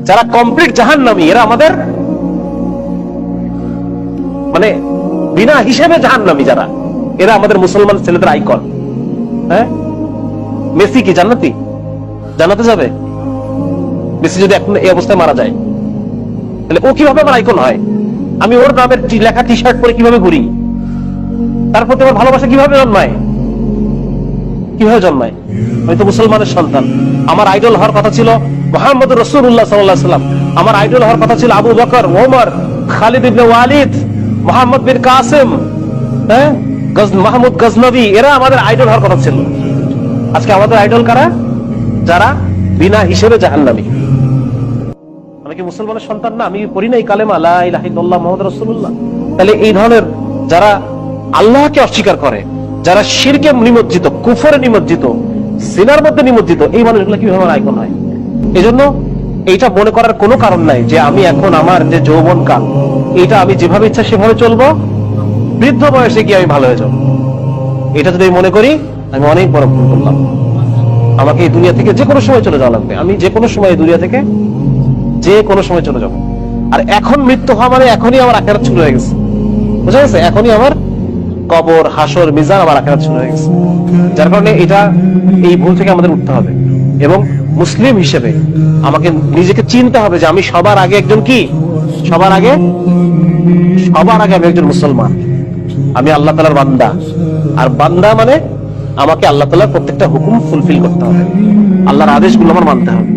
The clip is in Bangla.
যারা কমপ্লিট জাহান্নামী এরা আমাদের মানে বিনা হিসেবে জাহান্নামী যারা, এরা আমাদের মুসলমান ছেলেদের আইকন। হ্যাঁ, মেসি কি জান্নাতি? জান্নাতে যাবে? মেসি যদি এখন এই অবস্থায় মারা যায় তাহলে ও কিভাবে আমার আইকন হয়? আমি ওর নামের লেখা টি শার্ট পরে কিভাবে ঘুরি? তার প্রতি আমার ভালোবাসা কিভাবে জন্মায়? কিভাবে জন্মায়? আমি তো মুসলমানের সন্তান। আমার আইডল হওয়ার কথা ছিল মুহাম্মদ রাসূলুল্লাহ সাল্লাল্লাহু আলাইহি ওয়াসাল্লাম। আমার আইডল হওয়ার কথা ছিল আবু বকর, ওমর, খালিদ ইবনে ওয়ালিদ, মুহাম্মদ বিন কাসিম, হ্যাঁ, মাহমুদ গজনবী, এরা আমাদের আইডল হওয়ার কথা ছিল। আজকে আমাদের আইডল কারা? যারা বিনা হিসেবে জাহান্নামী। আমি কি মুসলমানের সন্তান না? আমি পড়ি নাই কালেমা লা ইলাহা ইল্লাল্লাহ মুহাম্মাদুর রাসূলুল্লাহ? তাহলে এই ধরনের যারা আল্লাহকে অস্বীকার করে, যারা শিরকে নিমজ্জিত, কুফরে নিমজ্জিত, সিনার মধ্যে নিমজ্জিত, এই মানুষগুলো কিভাবে আমার আইকন হয়? এজন্য এইটা মনে করার কোনো কারণ নাই যে আমি এখন আমার যে যৌবন কাল, এটা আমি যেভাবে ইচ্ছা সেভাবে চলবো, বৃদ্ধ বয়সে গিয়ে আমি ভালো হয়ে যাবো। এটা যদি মনে করি আমি অনেক বড় ভুল করলাম। আমাকে এই দুনিয়া থেকে যে কোনো সময় চলে যাওয়া লাগবে। আমি যে কোনো সময় এই দুনিয়া থেকে যে কোনো সময় চলে যাবো। আর এখন মৃত্যু হওয়া মানে এখনই আমার আখিরাত শুরু হয়ে গেছে, বুঝা গেছে? এখনই আমার কবর, হাসর, মিজান আমার আখিরাত শুরু হয়ে গেছে। যার কারণে এটা, এই ভুল থেকে আমাদের উঠতে হবে এবং মুসলিম হিসেবে আমাকে নিজেকে চিনতে হবে যে আমি সবার আগে একজন কি, সবার আগে আমি একজন মুসলমান। আমি আল্লাহ তাআলার বান্দা। আর বান্দা মানে আমাকে আল্লাহ তাআলার প্রত্যেকটা হুকুম ফুলফিল করতে হবে, আল্লাহর আদেশগুলো আমার মানতে হবে।